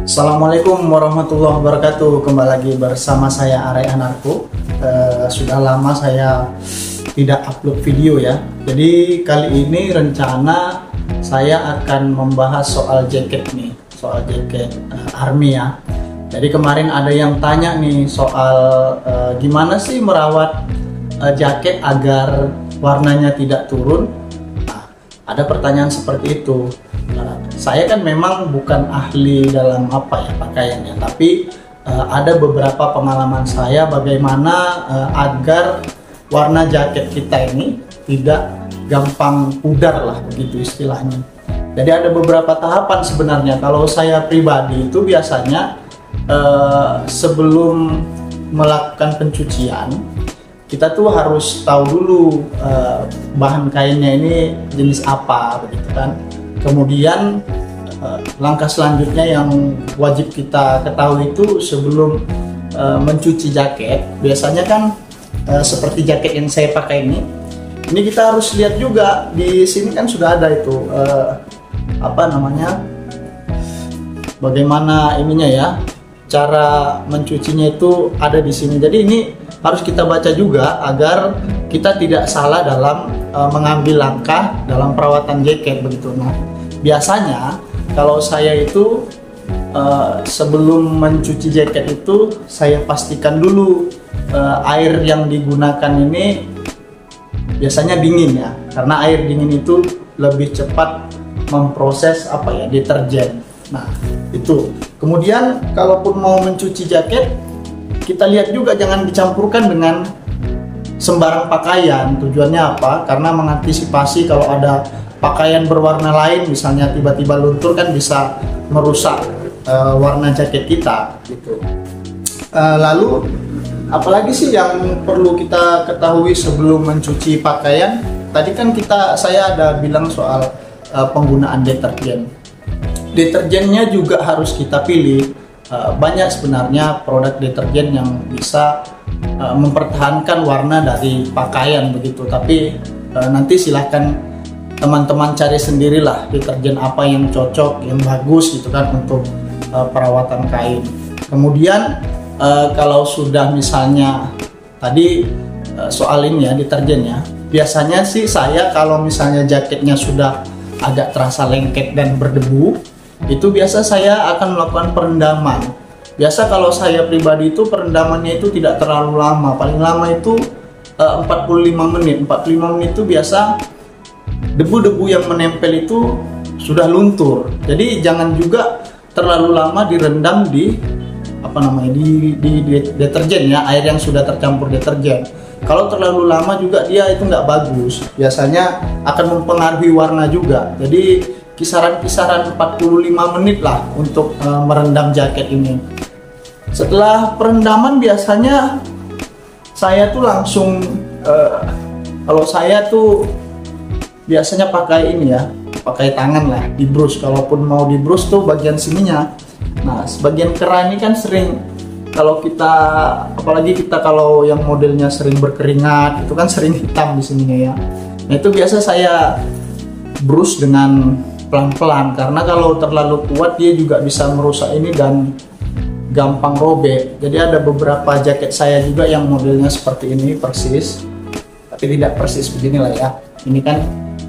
Assalamualaikum warahmatullahi wabarakatuh. Kembali lagi bersama saya Are Anarko. Sudah lama saya tidak upload video ya. Jadi kali ini rencana saya akan membahas soal jaket nih, soal jaket army ya. Jadi kemarin ada yang tanya nih soal gimana sih merawat jaket agar warnanya tidak turun. Nah, ada pertanyaan seperti itu. Saya kan memang bukan ahli dalam pakaiannya, tapi ada beberapa pengalaman saya bagaimana agar warna jaket kita ini tidak gampang pudar lah, begitu istilahnya. Jadi ada beberapa tahapan sebenarnya. Kalau saya pribadi itu biasanya sebelum melakukan pencucian, kita tuh harus tahu dulu bahan kainnya ini jenis apa, begitu kan. Kemudian langkah selanjutnya yang wajib kita ketahui itu sebelum mencuci jaket, biasanya kan seperti jaket yang saya pakai ini kita harus lihat juga di sini kan sudah ada itu bagaimana ininya ya, cara mencucinya itu ada di sini. Jadi ini harus kita baca juga agar kita tidak salah dalam mengambil langkah dalam perawatan jaket, begitu. Nah, biasanya kalau saya itu sebelum mencuci jaket itu saya pastikan dulu air yang digunakan ini biasanya dingin ya, karena air dingin itu lebih cepat memproses deterjen. Nah, itu. Kemudian kalaupun mau mencuci jaket, kita lihat juga jangan dicampurkan dengan sembarang pakaian. Tujuannya apa? Karena mengantisipasi kalau ada pakaian berwarna lain misalnya tiba-tiba luntur kan bisa merusak warna jaket kita gitu. Lalu apalagi sih yang perlu kita ketahui sebelum mencuci pakaian? Tadi kan saya ada bilang soal penggunaan deterjen. Deterjennya juga harus kita pilih. Banyak sebenarnya produk deterjen yang bisa mempertahankan warna dari pakaian begitu, tapi nanti silahkan teman-teman cari sendirilah deterjen apa yang cocok, yang bagus gitu kan untuk perawatan kain. Kemudian kalau sudah misalnya tadi soal ini ya deterjennya, biasanya sih saya kalau misalnya jaketnya sudah agak terasa lengket dan berdebu, itu biasa saya akan melakukan perendaman. Biasa kalau saya pribadi itu perendamannya itu tidak terlalu lama, paling lama itu 45 menit. 45 menit itu biasa debu-debu yang menempel itu sudah luntur. Jadi jangan juga terlalu lama direndam di deterjen ya, air yang sudah tercampur deterjen. Kalau terlalu lama juga dia itu nggak bagus, biasanya akan mempengaruhi warna juga. Jadi kisaran 45 menit lah untuk merendam jaket ini. Setelah perendaman biasanya saya tuh langsung kalau saya tuh biasanya pakai ini ya, pakai tangan lah, di brush. Kalaupun mau di brush tuh bagian sininya. Nah, sebagian kera ini kan sering kalau kita, apalagi kita kalau yang modelnya sering berkeringat, itu kan sering hitam di sininya ya. Nah, itu biasa saya brush dengan pelan-pelan, karena kalau terlalu kuat dia juga bisa merusak ini dan gampang robek. Jadi ada beberapa jaket saya juga yang modelnya seperti ini persis, tapi tidak persis beginilah ya. Ini kan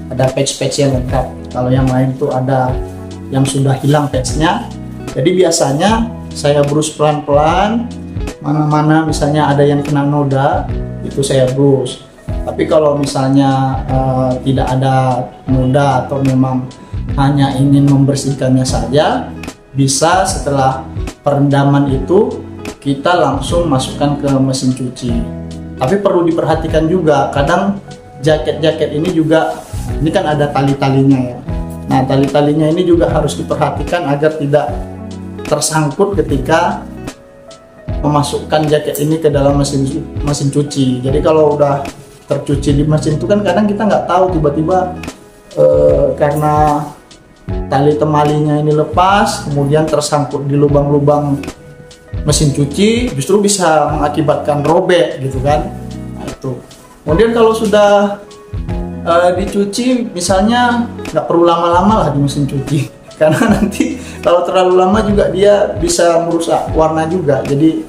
ada patch-patch yang lengkap. Kalau yang lain tuh ada yang sudah hilang patchnya. Jadi biasanya saya brush pelan-pelan, mana-mana misalnya ada yang kena noda, itu saya brush. Tapi kalau misalnya tidak ada noda atau memang hanya ingin membersihkannya saja, bisa setelah perendaman itu kita langsung masukkan ke mesin cuci. Tapi perlu diperhatikan juga, kadang jaket-jaket ini juga, ini kan ada tali-talinya ya. Nah, tali-talinya ini juga harus diperhatikan agar tidak tersangkut ketika memasukkan jaket ini ke dalam mesin cuci. Jadi kalau udah tercuci di mesin itu kan kadang kita nggak tahu, tiba-tiba karena tali temalinya ini lepas, kemudian tersangkut di lubang-lubang mesin cuci, justru bisa mengakibatkan robek gitu kan. Nah, itu. Kemudian kalau sudah dicuci, misalnya nggak perlu lama-lama lah di mesin cuci. karena nanti kalau terlalu lama juga dia bisa merusak warna juga. Jadi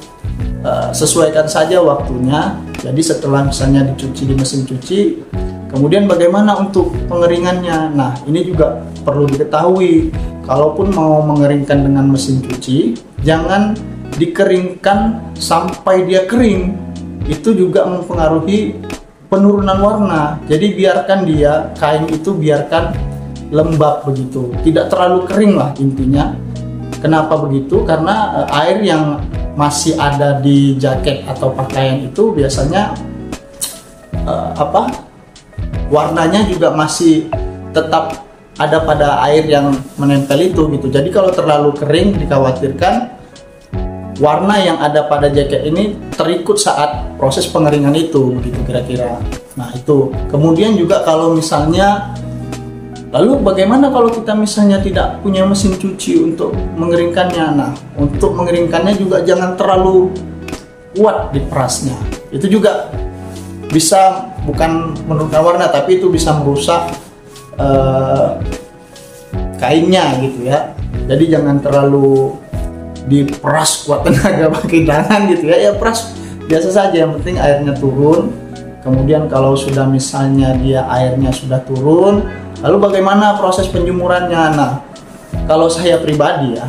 sesuaikan saja waktunya. Jadi setelah misalnya dicuci di mesin cuci, kemudian bagaimana untuk pengeringannya. Nah, ini juga perlu diketahui. Kalaupun mau mengeringkan dengan mesin cuci, jangan dikeringkan sampai dia kering. Itu juga mempengaruhi penurunan warna. Jadi biarkan dia, kain itu biarkan lembab begitu, tidak terlalu kering lah intinya. Kenapa begitu? Karena air yang masih ada di jaket atau pakaian itu biasanya warnanya juga masih tetap ada pada air yang menempel itu gitu. Jadi kalau terlalu kering dikhawatirkan warna yang ada pada jaket ini terikut saat proses pengeringan itu begitu kira-kira. Nah, itu. Kemudian juga kalau misalnya, lalu bagaimana kalau kita misalnya tidak punya mesin cuci untuk mengeringkannya? Nah, untuk mengeringkannya juga jangan terlalu kuat diperasnya. Itu juga bisa bukan menurunkan warna, tapi itu bisa merusak kainnya gitu ya. Jadi jangan terlalu diperas kuat tenaga pakai tangan gitu ya. Ya peras biasa saja, yang penting airnya turun. Kemudian kalau sudah misalnya dia airnya sudah turun, lalu bagaimana proses penjemurannya? Nah, kalau saya pribadi ya,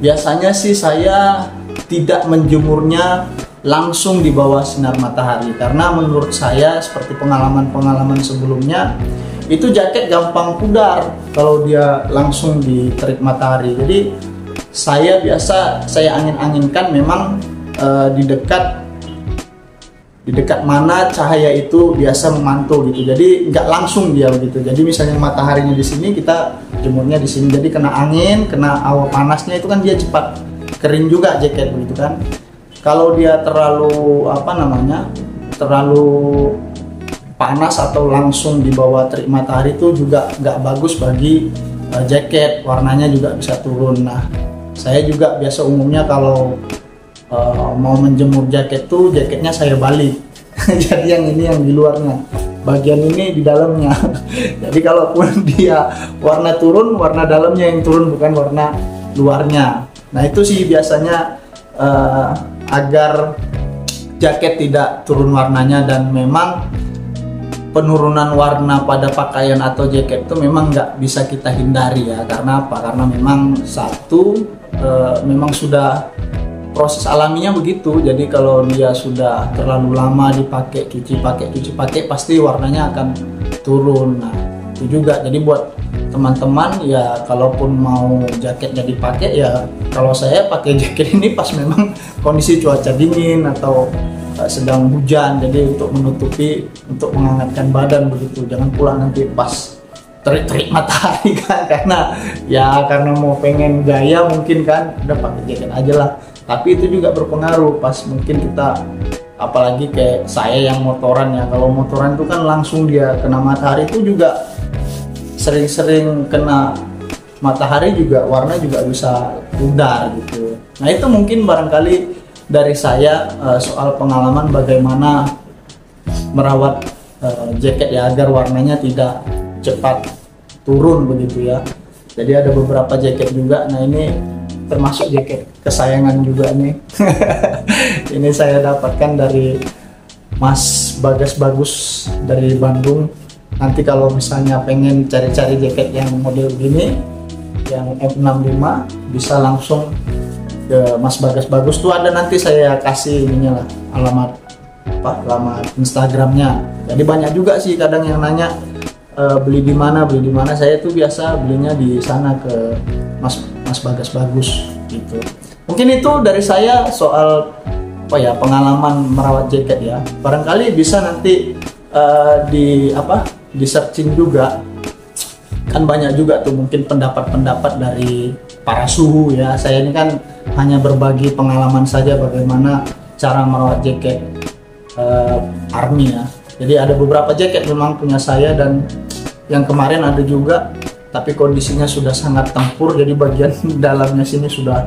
biasanya sih saya tidak menjemurnya langsung di bawah sinar matahari, karena menurut saya seperti pengalaman-pengalaman sebelumnya, itu jaket gampang pudar kalau dia langsung diterik matahari. Jadi saya angin-anginkan memang di dekat mana cahaya itu biasa memantul gitu. Jadi nggak langsung dia begitu. Jadi misalnya mataharinya di sini, kita jemurnya di sini. Jadi kena angin, kena hawa panasnya itu kan dia cepat kering juga jaket begitu kan. Kalau dia terlalu terlalu panas atau langsung di bawah terik matahari itu juga nggak bagus bagi jaket, warnanya juga bisa turun. Nah, saya juga biasa umumnya kalau mau menjemur jaket tuh jaketnya saya balik. Jadi yang ini yang di luarnya, bagian ini di dalamnya. Jadi kalaupun dia warna turun, warna dalamnya yang turun, bukan warna luarnya. Nah, itu sih biasanya agar jaket tidak turun warnanya. Dan memang penurunan warna pada pakaian atau jaket itu memang nggak bisa kita hindari ya. Karena apa? Karena memang memang sudah proses alaminya begitu. Jadi kalau dia sudah terlalu lama dipakai, cuci pakai, pasti warnanya akan turun. Nah, itu juga. Jadi buat teman-teman ya, kalaupun mau jaketnya dipakai ya, kalau saya pakai jaket ini pas memang kondisi cuaca dingin atau sedang hujan, jadi untuk menutupi, untuk menghangatkan badan begitu. Jangan pula nanti pas terik matahari kan, karena mau pengen gaya mungkin kan, udah pakai jaket aja lah. Tapi itu juga berpengaruh pas mungkin kita, apalagi kayak saya yang motoran ya. Kalau motoran itu kan langsung dia kena matahari, itu juga sering-sering kena matahari juga, warna juga bisa pudar gitu. Nah, itu mungkin barangkali dari saya soal pengalaman bagaimana merawat jaket ya, agar warnanya tidak cepat turun begitu ya. Jadi ada beberapa jaket juga. Nah, ini termasuk jaket kesayangan juga nih. Ini saya dapatkan dari Mas Bagas Bagus dari Bandung. Nanti kalau misalnya pengen cari-cari jaket yang model gini, yang F65, bisa langsung ke Mas Bagas Bagus tuh ada, nanti saya kasih ininya lah, alamat Instagramnya. Jadi banyak juga sih kadang yang nanya beli di mana. Saya tuh biasa belinya di sana ke Mas Bagas Bagus gitu. Mungkin itu dari saya soal pengalaman merawat jaket ya. Barangkali bisa nanti di searching juga, kan banyak juga tuh mungkin pendapat-pendapat dari para suhu ya. Saya ini kan hanya berbagi pengalaman saja bagaimana cara merawat jaket army ya. Jadi ada beberapa jaket memang punya saya, dan yang kemarin ada juga, tapi kondisinya sudah sangat tempur, jadi bagian dalamnya sini sudah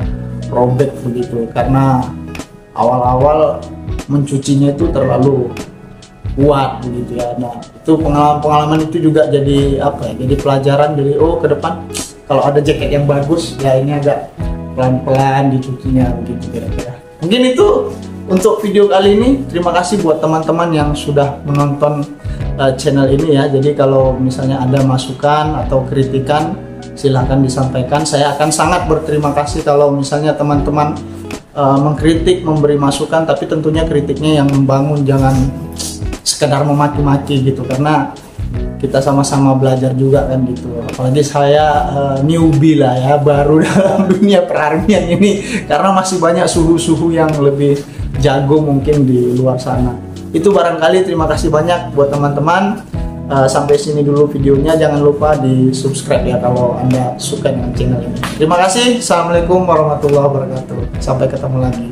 robek begitu, karena awal-awal mencucinya itu terlalu kuat begitu ya. Nah, itu pengalaman itu juga jadi jadi pelajaran. Jadi ke depan kalau ada jaket yang bagus ya ini agak pelan-pelan dicucinya begitu kira-kira. Mungkin itu untuk video kali ini. Terima kasih buat teman-teman yang sudah menonton channel ini ya. Jadi kalau misalnya ada masukan atau kritikan silahkan disampaikan. Saya akan sangat berterima kasih kalau misalnya teman-teman mengkritik, memberi masukan, tapi tentunya kritiknya yang membangun, jangan sekedar memaki-maki gitu, karena kita sama-sama belajar juga kan gitu. Apalagi saya newbie lah ya, baru dalam dunia perarmian ini, karena masih banyak suhu-suhu yang lebih jago mungkin di luar sana. Itu barangkali. Terima kasih banyak buat teman-teman. Sampai sini dulu videonya, jangan lupa di subscribe ya kalau Anda suka dengan channel ini. Terima kasih. Assalamualaikum warahmatullahi wabarakatuh. Sampai ketemu lagi.